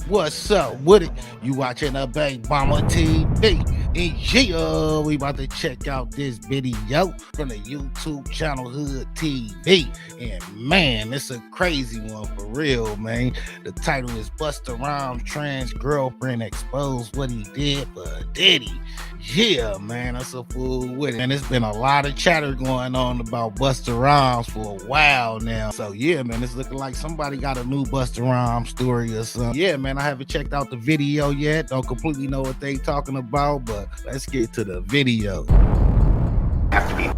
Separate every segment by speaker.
Speaker 1: What's up with it? You watching the Bang Mama TV. And yeah, we about to check out this video from the YouTube channel Hood TV. And man, it's a crazy one for real, man. The title is Busta Rhymes Trans Girlfriend Exposed What He Did for Diddy. Yeah, man, that's a fool with it. And it's been a lot of chatter going on about Busta Rhymes for a while now. So yeah, man, it's looking like somebody got a new Busta Rhymes story or something. Yeah, man, I haven't checked out the video yet. Don't completely know what they talking about, but let's get to the video.
Speaker 2: Have to be.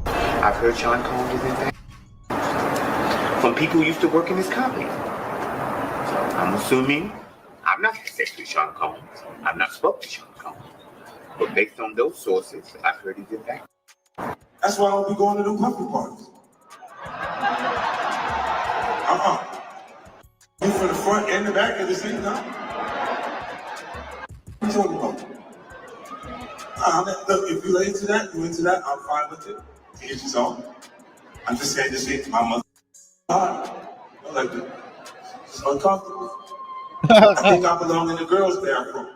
Speaker 2: I've heard Sean Combs is in that from people who used to work in his company. So I'm assuming I'm not sexually Sean Combs. I've not spoken to Sean Combs. But based on those sources, I've heard he's in that.
Speaker 3: That's why I don't be going to them puppy parties. You from the front and the back at the same time? What you talking about? Look, if you into that, I'm fine with it. To each his own. I'm just saying this ain't my mother. I like it. It's uncomfortable. I think I belong in the girls' bathroom.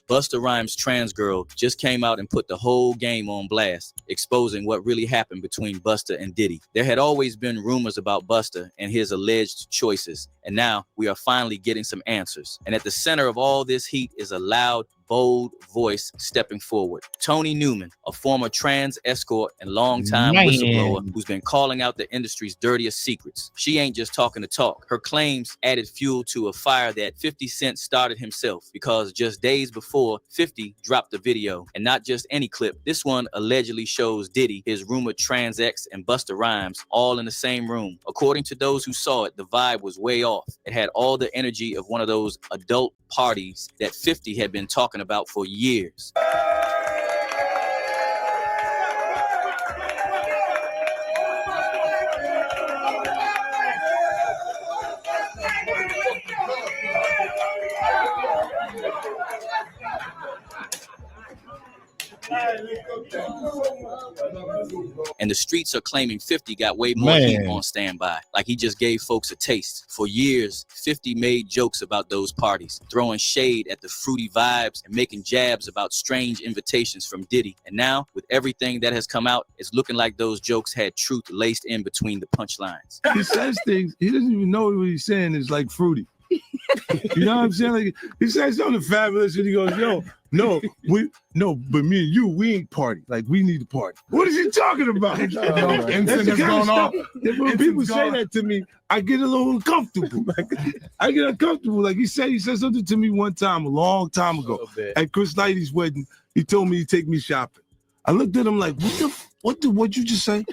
Speaker 4: Busta Rhymes' Trans Girl just came out and put the whole game on blast, exposing what really happened between Busta and Diddy. There had always been rumors about Busta and his alleged choices, and now we are finally getting some answers. And at the center of all this heat is a loud, bold voice stepping forward. Tony Newman, a former trans escort and longtime whistleblower who's been calling out the industry's dirtiest secrets. She ain't just talking to talk. Her claims added fuel to a fire that 50 Cent started himself, because just days before, 50 dropped the video. And not just any clip. This one allegedly shows Diddy, his rumored trans ex, and Busta Rhymes all in the same room. According to those who saw it, the vibe was way off. It had all the energy of one of those adult parties that 50 had been talking about for years. And the streets are claiming 50 got way more heat on standby, like he just gave folks a taste. For years, 50 made jokes about those parties, throwing shade at the fruity vibes and making jabs about strange invitations from Diddy. And now, with everything that has come out, it's looking like those jokes had truth laced in between the punchlines.
Speaker 5: He says things, he doesn't even know what he's saying is like fruity. You know what I'm saying? Like, he says something fabulous and he goes, yo, but me and you, we ain't party. Like, we need to party. What is he talking about? That's the going on. When people say that to me, I get a little uncomfortable. I get uncomfortable. Like he said something to me one time, a long time ago, at Chris Lighty's wedding. He told me he'd take me shopping. I looked at him like, what'd you just say?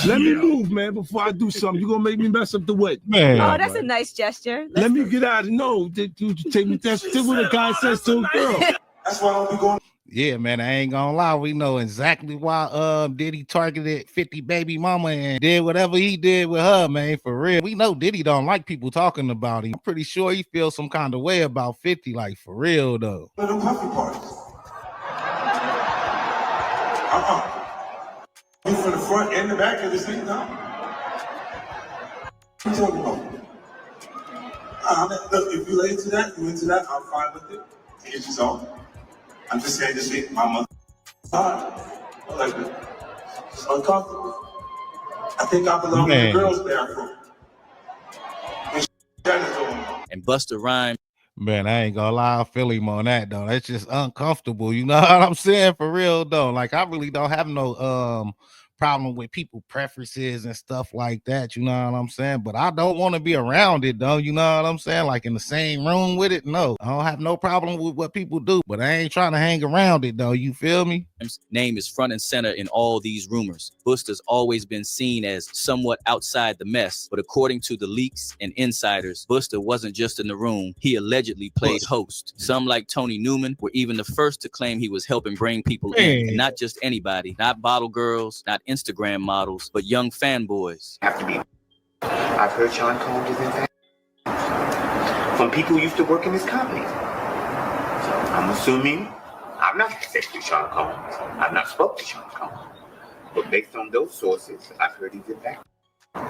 Speaker 5: Let me move, man, before I do something. You're gonna make me mess up the wedding.
Speaker 6: Man. Oh, that's a nice gesture.
Speaker 5: Let me get out of take me. That's what a guy says to a girl.
Speaker 3: That's why I don't be going.
Speaker 1: Yeah, man, I ain't gonna lie. We know exactly why Diddy targeted 50 baby mama and did whatever he did with her, man, for real. We know Diddy don't like people talking about him. I'm pretty sure he feels some kind of way about 50, like for real though.
Speaker 3: Little puppy parties. You from the front and the back at the same time? What you talking about? Look, if you into that, I'm fine with it. To each his own. I'm just saying this ain't my mother. I like it. It's uncomfortable. I think I belong in the girls' bathroom.
Speaker 4: And Busta Rhymes.
Speaker 1: Man, I ain't gonna lie, I feel him on that though. That's just uncomfortable. You know what I'm saying? For real though. Like, I really don't have no problem with people preferences and stuff like that, you know what I'm saying? But I don't want to be around it though, you know what I'm saying? Like in the same room with it. No, I don't have no problem with what people do, but I ain't trying to hang around it though, you feel me?
Speaker 4: Name is front and center in all these rumors. Busta's always been seen as somewhat outside the mess, but according to the leaks and insiders, Busta wasn't just in the room, he allegedly played host. Some, like Tony Newman, were even the first to claim he was helping bring people in, and not just anybody, not bottle girls, not Instagram models, but young fanboys.
Speaker 2: Have to be. I've heard Sean Combs is in that from people who used to work in his company. So I'm assuming I'm not sexually Sean Combs. I've not spoken to Sean Combs. But based on those sources, I've heard he's in that.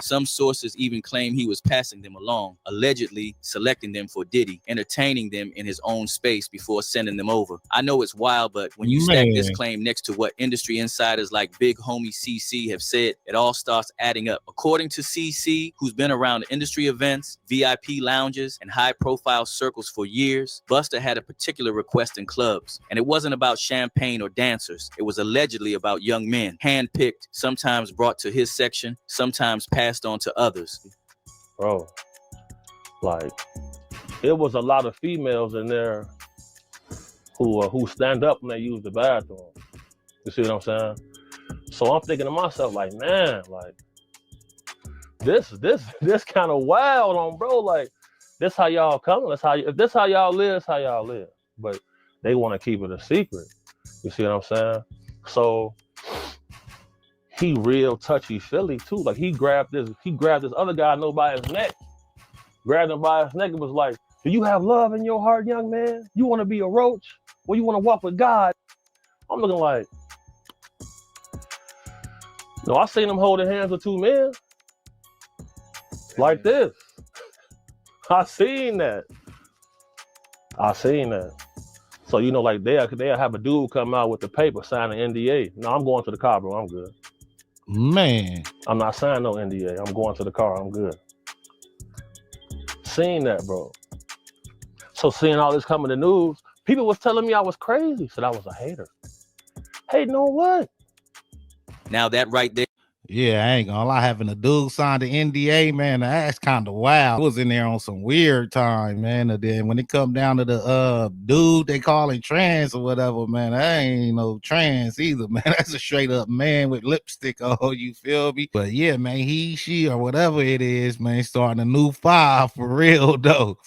Speaker 4: Some sources even claim he was passing them along, allegedly selecting them for Diddy, entertaining them in his own space before sending them over. I know it's wild, but when you stack this claim next to what industry insiders like Big Homie CC have said, it all starts adding up. According to CC, who's been around industry events, VIP lounges, and high-profile circles for years, Busta had a particular request in clubs, and it wasn't about champagne or dancers. It was allegedly about young men, handpicked, sometimes brought to his section, sometimes passed on to others.
Speaker 7: Bro, like, it was a lot of females in there who stand up when they use the bathroom. You see what I'm saying? So I'm thinking to myself, like, man, like, this kind of wild on, bro. Like, this how y'all coming? If this how y'all live, it's how y'all live. But they want to keep it a secret. You see what I'm saying? So he real touchy-feely too. Like, he grabbed this other guy, know by his neck, grabbed him by his neck and was like, do you have love in your heart, young man? You want to be a roach? Or you want to walk with God? I'm looking like, no, I seen him holding hands with two men like this. I seen that. So, you know, like they'll have a dude come out with the paper, sign an NDA. No, I'm going to the car, bro. I'm good.
Speaker 1: Man.
Speaker 7: I'm not signing no NDA. I'm going to the car. I'm good. Seen that, bro. So seeing all this come in the news, people was telling me I was crazy. Said I was a hater. Hating on what?
Speaker 4: Now that right there.
Speaker 1: Yeah, I ain't gonna lie, having a dude sign the NDA, man, that's kind of wild. I was in there on some weird time, man. And then when it come down to the dude they calling trans or whatever, man, that ain't no trans either, man. That's a straight up man with lipstick on, you feel me? But yeah, man, he, she, or whatever it is, man, starting a new file for real though.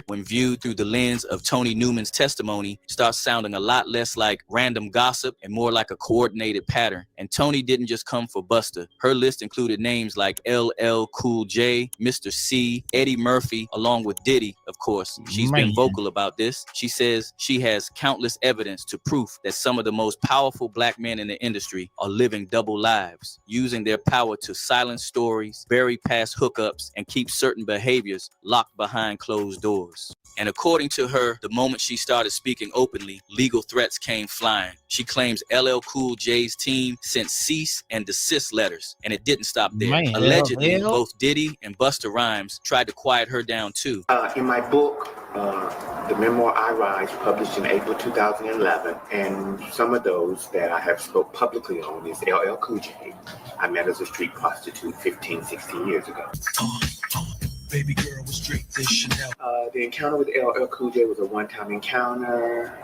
Speaker 4: When viewed through the lens of Tony Newman's testimony, starts sounding a lot less like random gossip and more like a coordinated pattern. And Tony didn't just come for Busta. Her list included names like LL Cool J, Mr. C, Eddie Murphy, along with Diddy, of course. She's been vocal about this. She says she has countless evidence to proof that some of the most powerful black men in the industry are living double lives, using their power to silence stories, bury past hookups, and keep certain behaviors locked behind closed doors. And according to her, the moment she started speaking openly, legal threats came flying. She claims LL Cool J's team sent cease and desist letters, and it didn't stop there.
Speaker 1: Man,
Speaker 4: allegedly, both Diddy and Busta Rhymes tried to quiet her down too.
Speaker 2: In my book, the memoir I Rise, published in April 2011, and some of those that I have spoke publicly on is LL Cool J. I met as a street prostitute 15, 16 years ago.
Speaker 8: Baby girl was draped in Chanel.
Speaker 2: The encounter with LL Cool J was a one-time encounter.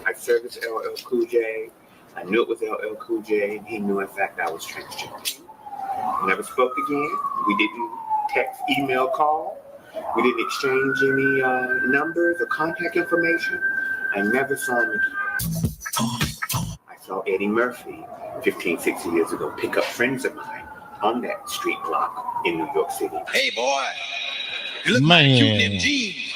Speaker 2: I serviced LL Cool J. I knew it was LL Cool J, and he knew, in fact, I was transgender. Never spoke again. We didn't text, email, call. We didn't exchange any numbers or contact information. I never saw him again. I saw Eddie Murphy 15, 16 years ago pick up friends of mine on that street block in New York City.
Speaker 8: Hey, boy, you look like cute in them jeans.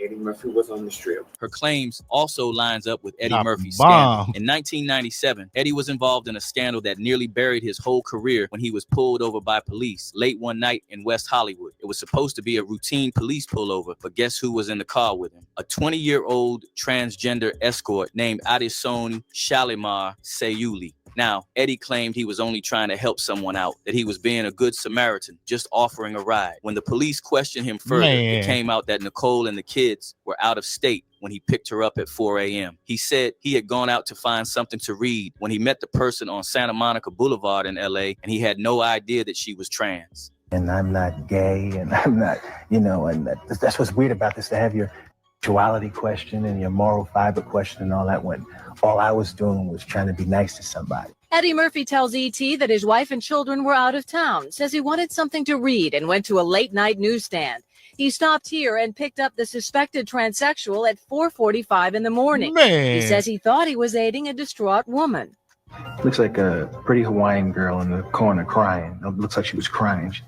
Speaker 2: Eddie Murphy was on the strip.
Speaker 4: Her claims also lines up with Eddie Murphy's
Speaker 1: bomb.
Speaker 4: scandal. In 1997, Eddie was involved in a scandal that nearly buried his whole career when he was pulled over by police late one night in West Hollywood. It was supposed to be a routine police pullover, but guess who was in the car with him? A 20-year-old transgender escort named Adeson Shalimar Sayuli. Now, Eddie claimed he was only trying to help someone out, that he was being a good Samaritan, just offering a ride. When the police questioned him further, it came out that Nicole and the kids were out of state when he picked her up at 4 a.m. He said he had gone out to find something to read when he met the person on Santa Monica Boulevard in LA, and he had no idea that she was trans.
Speaker 9: And I'm not gay, and I'm not, and that's what's weird about this, to have your sexuality question and your moral fiber question and all that, when all I was doing was trying to be nice to somebody.
Speaker 10: Eddie Murphy tells ET that his wife and children were out of town, says he wanted something to read and went to a late-night newsstand. He stopped here and picked up the suspected transsexual at 4:45 in the morning.
Speaker 1: Man.
Speaker 10: He says he thought he was aiding a distraught woman.
Speaker 9: Looks like a pretty Hawaiian girl in the corner crying. It looks like she was crying. She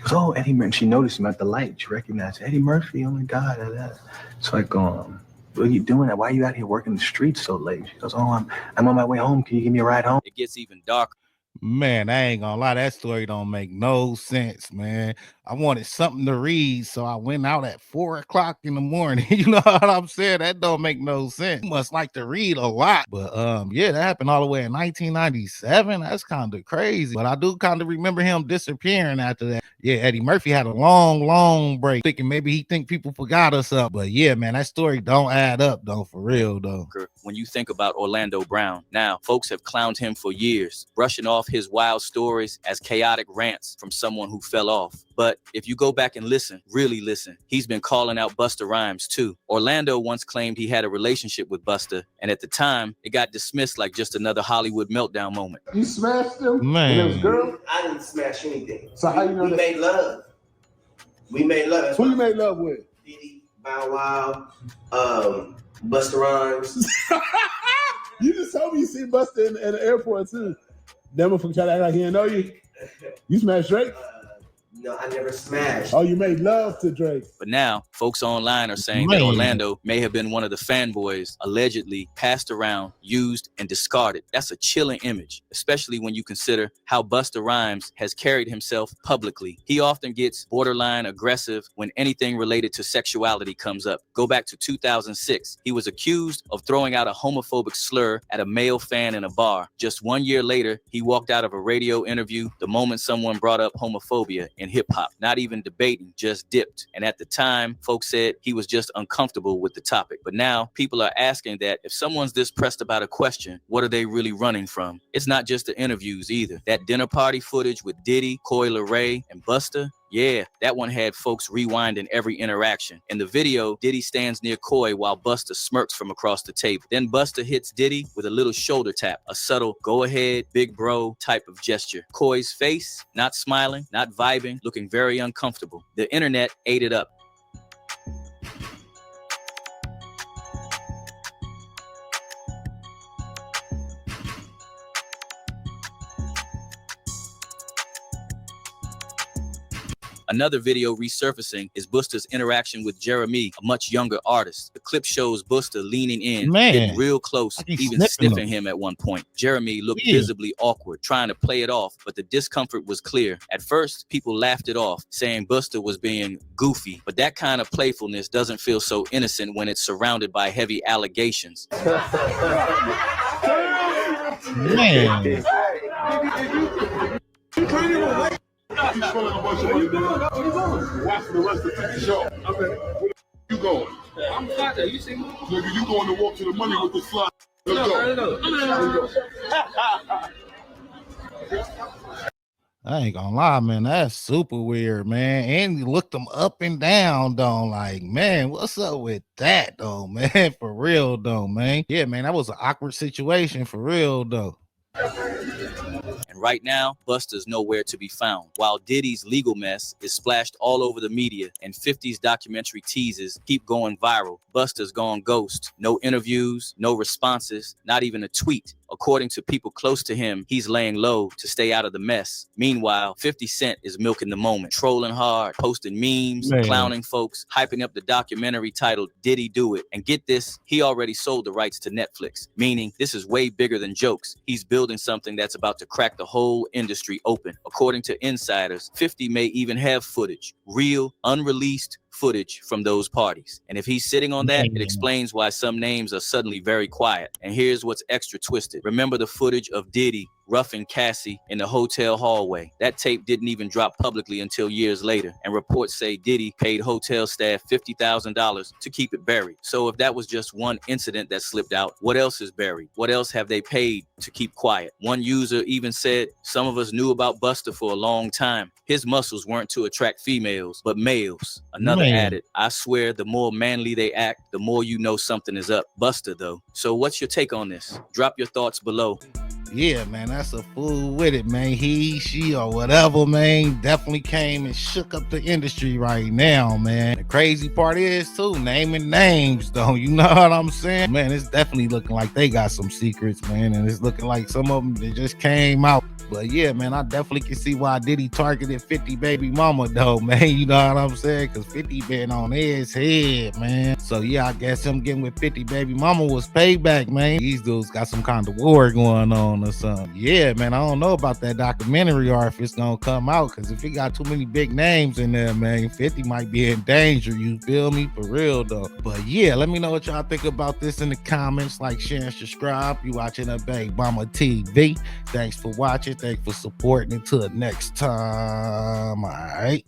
Speaker 9: goes, oh, Eddie Murphy. She noticed him at the light. She recognized Eddie Murphy. Oh, my God. So I go, what are you doing? Why are you out here working the streets so late? She goes, oh, I'm on my way home. Can you give me a ride home?
Speaker 4: It gets even darker.
Speaker 1: Man, I ain't gonna lie, that story don't make no sense, man. I wanted something to read, so I went out at 4 o'clock in the morning. You know what I'm saying? That don't make no sense. You must like to read a lot. But yeah, that happened all the way in 1997. That's kind of crazy. But I do kind of remember him disappearing after that. Yeah, Eddie Murphy had a long break. Thinking maybe he think people forgot us up. But yeah, man, that story don't add up though, for real though.
Speaker 4: When you think about Orlando Brown, now folks have clowned him for years, brushing off his wild stories as chaotic rants from someone who fell off. But if you go back and listen, really listen, he's been calling out Busta Rhymes too. Orlando once claimed he had a relationship with Busta, and at the time, it got dismissed like just another Hollywood meltdown moment.
Speaker 11: You smashed him?
Speaker 1: Man.
Speaker 11: And it was girl?
Speaker 12: I didn't smash anything.
Speaker 11: So how you know
Speaker 12: we
Speaker 11: that?
Speaker 12: made love. We made love. That's
Speaker 11: Who you made love with?
Speaker 12: Diddy, Bow Wow, Busta Rhymes.
Speaker 11: You just told me you see Busta in the airport too. That motherfucker try to act like he didn't know you. You smashed Drake?
Speaker 12: No, I never smashed.
Speaker 11: Oh, you made love to Drake.
Speaker 4: But now, folks online are saying that Orlando may have been one of the fanboys allegedly passed around, used, and discarded. That's a chilling image, especially when you consider how Busta Rhymes has carried himself publicly. He often gets borderline aggressive when anything related to sexuality comes up. Go back to 2006. He was accused of throwing out a homophobic slur at a male fan in a bar. Just 1 year later, he walked out of a radio interview the moment someone brought up homophobia in hip-hop, not even debating, just dipped. And at the time, folks said he was just uncomfortable with the topic. But now people are asking that if someone's this pressed about a question, what are they really running from? It's not just the interviews either. That dinner party footage with Diddy, Coi Leray, and Busta, yeah, that one had folks rewinding every interaction. In the video, Diddy stands near Coi while Busta smirks from across the table. Then Busta hits Diddy with a little shoulder tap, a subtle go ahead, big bro type of gesture. Coi's face, not smiling, not vibing, looking very uncomfortable. The internet ate it up. Another video resurfacing is Busta's interaction with Jeremy, a much younger artist. The clip shows Busta leaning in, getting real close, even sniffing him at one point. Jeremy looked visibly awkward, trying to play it off, but the discomfort was clear. At first, people laughed it off, saying Busta was being goofy, but that kind of playfulness doesn't feel so innocent when it's surrounded by heavy allegations.
Speaker 1: Man.
Speaker 11: He's pulling a bunch of money down. Watch the rest of the show. Okay. Where you going? I'm flat there. You see me? Nigga, you going to walk to the money with this fly. Let's go.
Speaker 1: I ain't gonna lie, man. That's super weird, man. And you looked them up and down, though. Like, man, what's up with that, though, man? For real, though, man. Yeah, man, that was an awkward situation, for real, though.
Speaker 4: And right now, Busta's nowhere to be found. While Diddy's legal mess is splashed all over the media and 50's documentary teases keep going viral, Busta's gone ghost. No interviews, no responses, not even a tweet. According to people close to him, he's laying low to stay out of the mess. Meanwhile, 50 Cent is milking the moment, trolling hard, posting memes, clowning folks, hyping up the documentary titled Diddy Do It. And get this, he already sold the rights to Netflix, meaning this is way bigger than jokes. He's building something that's about to crack the whole industry open. According to insiders, 50 may even have footage, real, unreleased footage from those parties. And if he's sitting on that, it explains why some names are suddenly very quiet. And here's what's extra twisted. Remember the footage of Diddy roughing Cassie in the hotel hallway? That tape didn't even drop publicly until years later. And reports say Diddy paid hotel staff $50,000 to keep it buried. So if that was just one incident that slipped out, what else is buried? What else have they paid to keep quiet? One user even said, some of us knew about Busta for a long time. His muscles weren't to attract females, but males. Another added, I swear the more manly they act, the more you know something is up. Busta though. So what's your take on this? Drop your thoughts below.
Speaker 1: Yeah, man, that's a fool with it, man. He, she, or whatever, man, definitely came and shook up the industry right now, man. The crazy part is, too, naming names, though. You know what I'm saying? Man, it's definitely looking like they got some secrets, man, and it's looking like some of them, they just came out. But yeah, man, I definitely can see why Diddy targeted 50 baby mama, though, man. You know what I'm saying? Because 50 been on his head, man. So yeah, I guess him getting with 50 baby mama was payback, man. These dudes got some kind of war going on or something. Yeah, man, I don't know about that documentary or if it's gonna come out, because if he got too many big names in there, man, 50 might be in danger. You feel me? For real though. But yeah, let me know what y'all think about this in the comments. Like, share, and subscribe. You watching a Big Mama TV. Thanks for watching. Thanks for supporting. Until next time. All right.